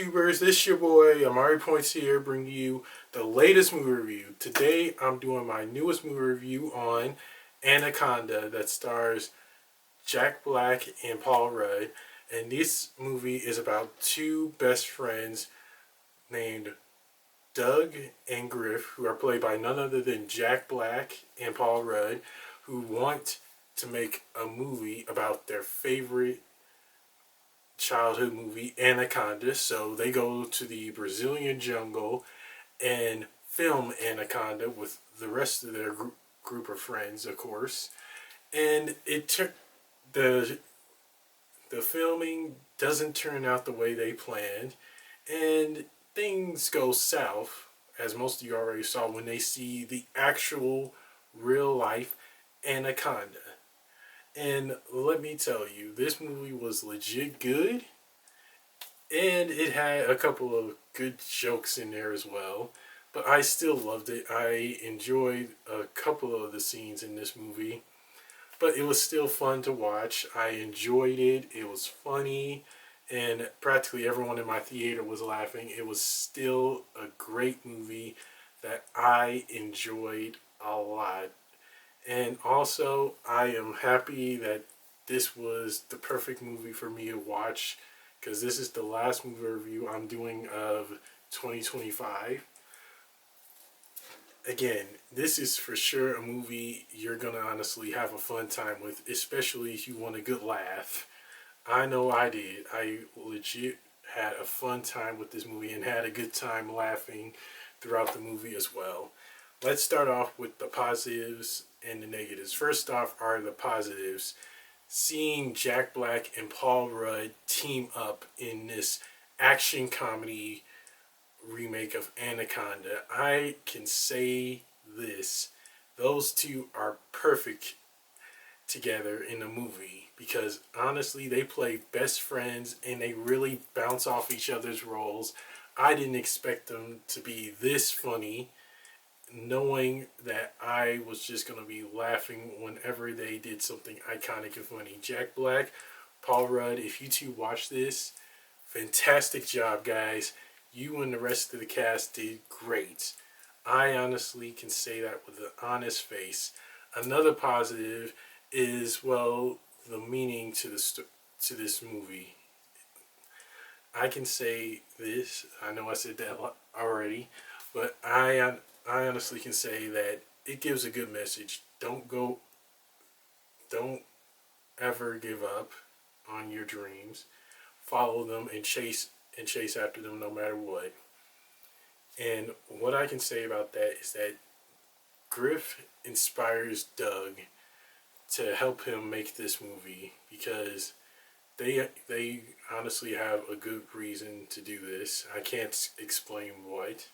YouTubers, this your boy Amari Points here, bringing you the latest movie review. Today I'm doing my newest movie review on Anaconda that stars Jack Black and Paul Rudd. And this movie is about two best friends named Doug and Griff, who are played by none other than Jack Black and Paul Rudd, who want to make a movie about their favorite childhood movie, Anaconda. So they go to the Brazilian jungle and film Anaconda with the rest of their group of friends, of course. And it took the filming doesn't turn out the way they planned, and things go south, as most of you already saw when they see the actual real life Anaconda. And let me tell you, this movie was legit good, and it had a couple of good jokes in there as well. But I still loved it. I enjoyed a couple of the scenes in this movie, but it was still fun to watch. I enjoyed it. It was funny, and practically everyone in my theater was laughing. It was still a great movie that I enjoyed a lot. And also, I am happy that this was the perfect movie for me to watch, because this is the last movie review I'm doing of 2025. Again, this is for sure a movie you're going to honestly have a fun time with, especially if you want a good laugh. I know I did. I legit had a fun time with this movie and had a good time laughing throughout the movie as well. Let's start off with the positives and the negatives. First off are the positives. Seeing Jack Black and Paul Rudd team up in this action comedy remake of Anaconda, I can say this: those two are perfect together in the movie, because honestly they play best friends and they really bounce off each other's roles. I didn't expect them to be this funny, knowing that I was just going to be laughing whenever they did something iconic and funny. Jack Black, Paul Rudd, if you two watch this, fantastic job, guys. You and the rest of the cast did great. I honestly can say that with an honest face. Another positive is, well, the meaning to this movie. I can say this. I know I said that already, but I honestly can say that it gives a good message. Don't ever give up on your dreams. Follow them and chase after them no matter what. And what I can say about that is that Griff inspires Doug to help him make this movie, because they honestly have a good reason to do this. I can't explain what,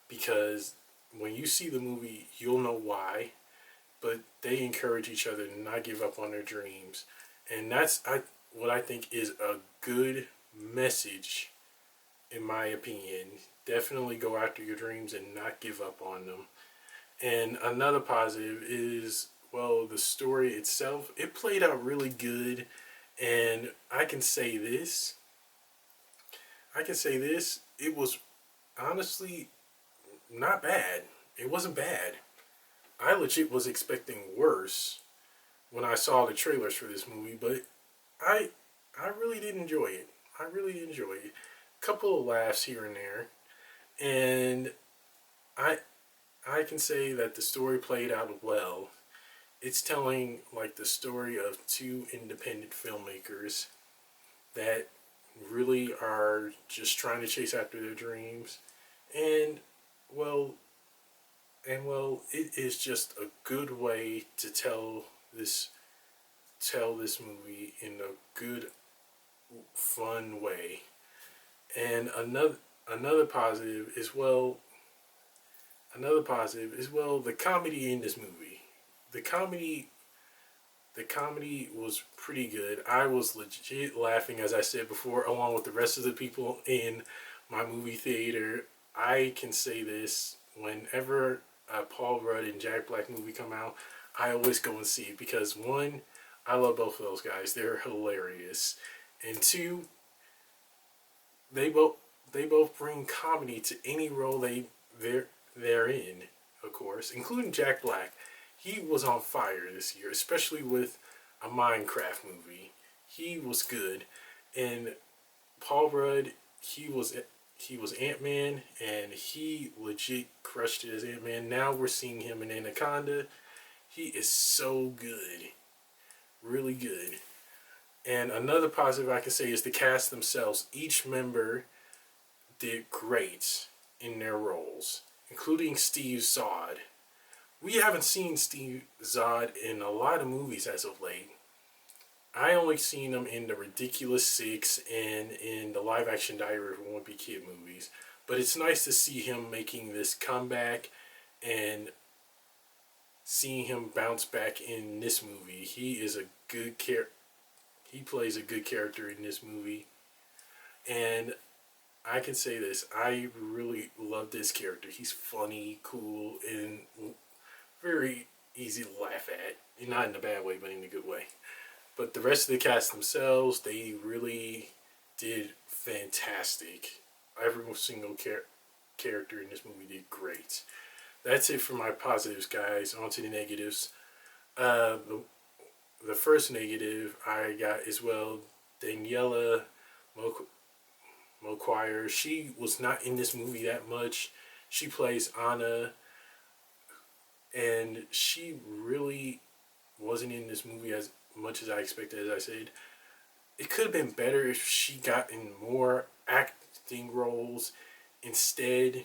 because when you see the movie, you'll know why. But they encourage each other to not give up on their dreams, and that's what I think is a good message, in my opinion. Definitely go after your dreams and not give up on them. And another positive is, well, the story itself. It played out really good, and I can say this. It was honestly not bad. It wasn't bad. I legit was expecting worse when I saw the trailers for this movie, but I really did enjoy it. I really did enjoy it. Couple of laughs here and there, and I can say that the story played out well. It's telling like the story of two independent filmmakers that really are just trying to chase after their dreams, and well, it is just a good way to tell this movie in a good, fun way. And another positive is, well, the comedy in this movie. The comedy was pretty good. I was legit laughing, as I said before, along with the rest of the people in my movie theater. I can say this: whenever a Paul Rudd and Jack Black movie come out, I always go and see it, because one, I love both of those guys. They're hilarious. And two, they both they both bring comedy to any role they're in, of course, including Jack Black. He was on fire this year, especially with a Minecraft movie. He was good, and Paul Rudd, he was he was Ant Man, and he legit crushed it as Ant Man. Now we're seeing him in Anaconda. He is so good, really good. And another positive I can say is the cast themselves. Each member did great in their roles, including Steve Zod. We haven't seen Steve Zod in a lot of movies as of late. I only seen him in the Ridiculous Six and in the live action Diary of a Wimpy Kid movies. But it's nice to see him making this comeback and seeing him bounce back in this movie. He is a good he plays a good character in this movie. And I can say this, I really love this character. He's funny, cool, and very easy to laugh at. Not in a bad way, but in a good way. But the rest of the cast themselves, they really did fantastic. Every single character in this movie did great. That's it for my positives, guys. On to the negatives. The first negative I got is, well, Daniela Moquire. She was not in this movie that much. She plays Anna, and she really wasn't in this movie as much as I expected. As I said, it could have been better if she got in more acting roles. Instead,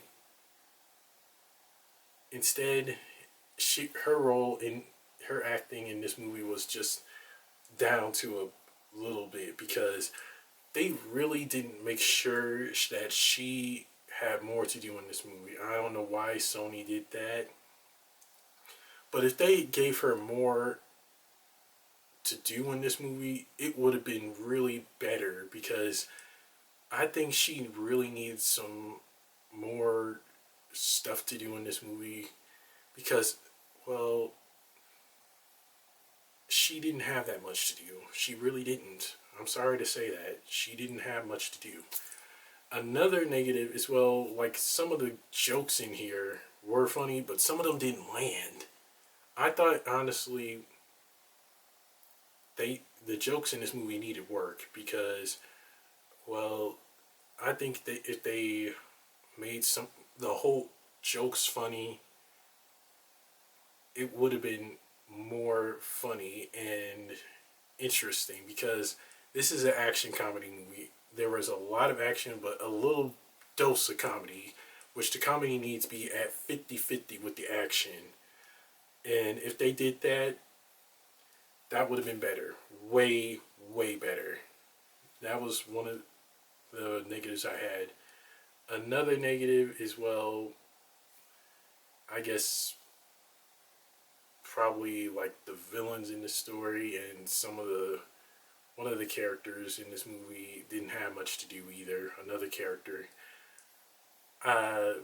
her role in her acting in this movie was just down to a little bit, because they really didn't make sure that she had more to do in this movie. I don't know why Sony did that, but if they gave her more to do in this movie, it would have been really better, because I think she really needs some more stuff to do in this movie, because, well, she didn't have that much to do. She really didn't. I'm sorry to say that. She didn't have much to do. Another negative is, well, like, some of the jokes in here were funny, but some of them didn't land. I thought, honestly, the jokes in this movie needed work, because, well, I think that if they made the whole jokes funny, it would have been more funny and interesting, because this is an action comedy movie. There was a lot of action, but a little dose of comedy, which the comedy needs to be at 50-50 with the action. And if they did that, that would have been better. Way, way better. That was one of the negatives I had. Another negative is, well, I guess probably like the villains in the story, and one of the characters in this movie didn't have much to do either. Another character.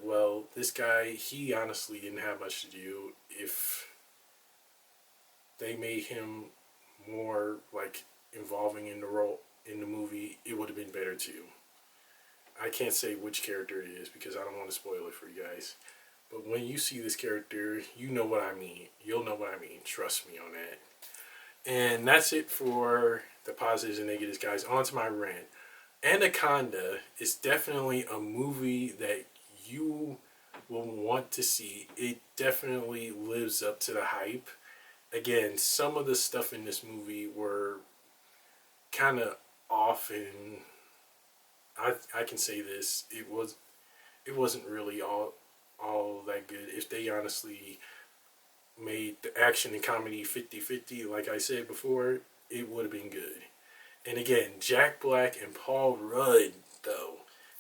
Well, this guy, he honestly didn't have much to do. If they made him more like involving in the role in the movie, it would have been better too. I can't say which character it is, because I don't want to spoil it for you guys. But when you see this character, you know what I mean. You'll know what I mean. Trust me on that. And that's it for the positives and negatives, guys. On to my rant. Anaconda is definitely a movie that you will want to see. It definitely lives up to the hype. Again, some of the stuff in this movie were kind of off, and I can say this, it wasn't really all that good. If they honestly made the action and comedy 50-50, like I said before, it would have been good. And again, Jack Black and Paul Rudd, though,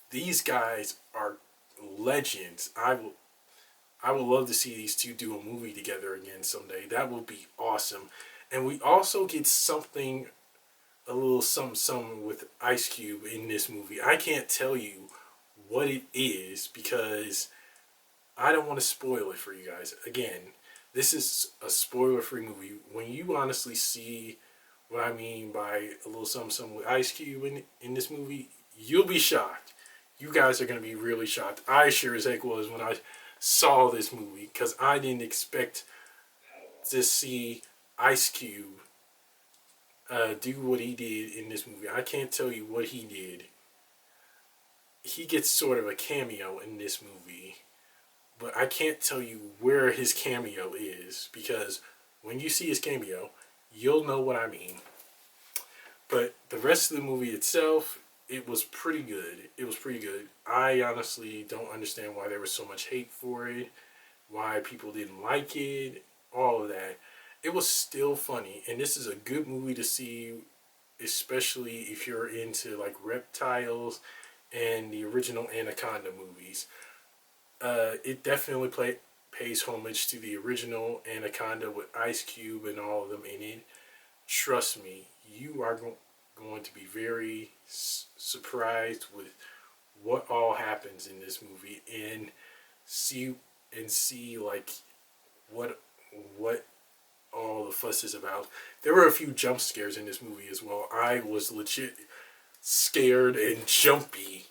these guys are legends. I would love to see these two do a movie together again someday. That would be awesome. And we also get something, a little something with Ice Cube in this movie. I can't tell you what it is, because I don't want to spoil it for you guys. Again, this is a spoiler-free movie. When you honestly see what I mean by a little something with Ice Cube in this movie, you'll be shocked. You guys are going to be really shocked. I sure as heck was when I saw this movie, because I didn't expect to see Ice Cube do what he did in this movie. I can't tell you what he did. He gets sort of a cameo in this movie, but I can't tell you where his cameo is, because when you see his cameo, you'll know what I mean. But the rest of the movie itself, it was pretty good. It was pretty good. I honestly don't understand why there was so much hate for it, why people didn't like it, all of that. It was still funny, and this is a good movie to see, especially if you're into like reptiles and the original Anaconda movies. It definitely pays homage to the original Anaconda with Ice Cube and all of them in it. Trust me, you are going to be very surprised with what all happens in this movie, and see like what what all the fuss is about. There were a few jump scares in this movie as well. I was legit scared and jumpy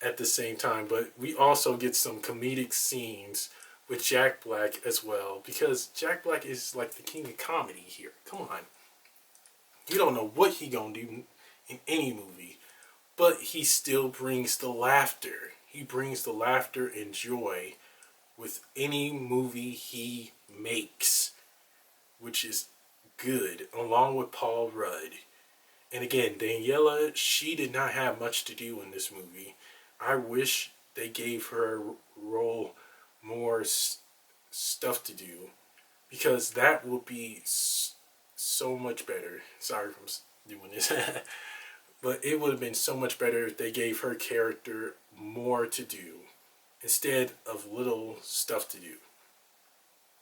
at the same time, but we also get some comedic scenes with Jack Black as well, because Jack Black is like the king of comedy here. Come on. You don't know what he gonna do in any movie, but he still brings the laughter. He brings the laughter and joy with any movie he makes, which is good, along with Paul Rudd. And again, Daniela, she did not have much to do in this movie. I wish they gave her role more stuff to do, because that would be so much better. Sorry if I'm doing this. But it would have been so much better if they gave her character more to do instead of little stuff to do.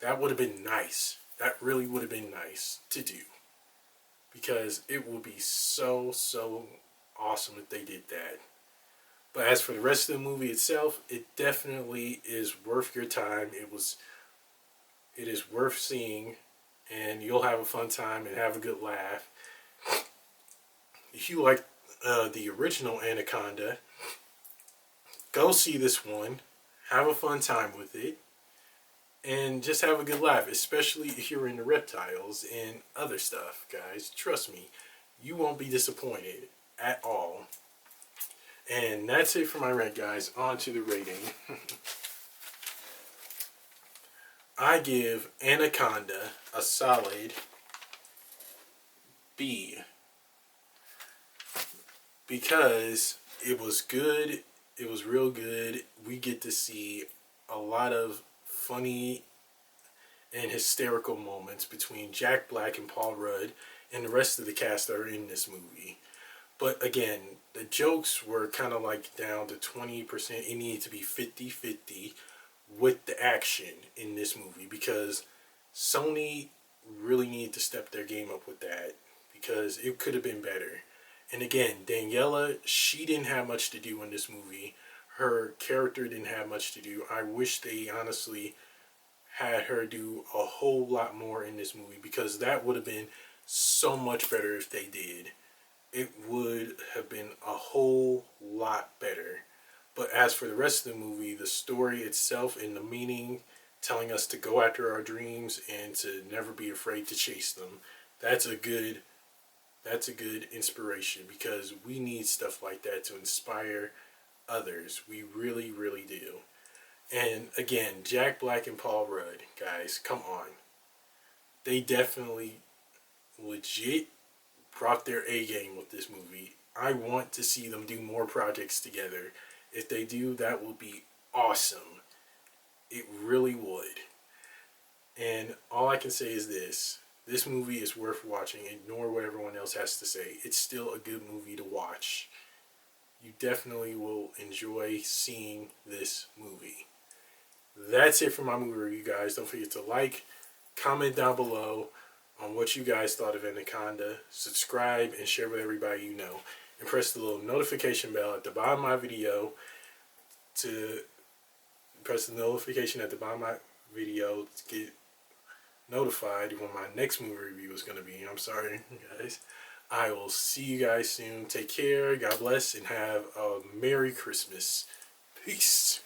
That would have been nice. That really would have been nice to do, because it would be so awesome if they did that. But as for the rest of the movie itself, it definitely is worth your time. It is worth seeing, and you'll have a fun time and have a good laugh. If you like the original Anaconda, go see this one, have a fun time with it, and just have a good laugh, especially if you're into reptiles and other stuff, guys. Trust me, you won't be disappointed at all. And that's it for my rant, guys. On to the rating. I give Anaconda a solid B, because it was good. It was real good. We get to see a lot of funny and hysterical moments between Jack Black and Paul Rudd and the rest of the cast that are in this movie. But again, the jokes were kind of like down to 20%. It needed to be 50-50 with the action in this movie, because Sony really needed to step their game up with that, because it could have been better. And again, Daniela, she didn't have much to do in this movie. Her character didn't have much to do. I wish they honestly had her do a whole lot more in this movie, because that would have been so much better if they did. It would have been a whole lot better. But as for the rest of the movie, the story itself and the meaning, telling us to go after our dreams and to never be afraid to chase them, that's a good inspiration, because we need stuff like that to inspire others. We really do. And again, Jack Black and Paul Rudd, guys, come on. They definitely legit brought their A game with this movie. I want to see them do more projects together. If they do, that would be awesome. It really would. And all I can say is this. This movie is worth watching. Ignore what everyone else has to say. It's still a good movie to watch. You definitely will enjoy seeing this movie. That's it for my movie review, guys. Don't forget to like, comment down below on what you guys thought of Anaconda. Subscribe and share with everybody you know. And press the little notification bell at the bottom of my video to press the notification at the bottom of my video to get notified when my next movie review is going to be. I'm sorry, guys. I will see you guys soon. Take care. God bless and have a Merry Christmas. Peace.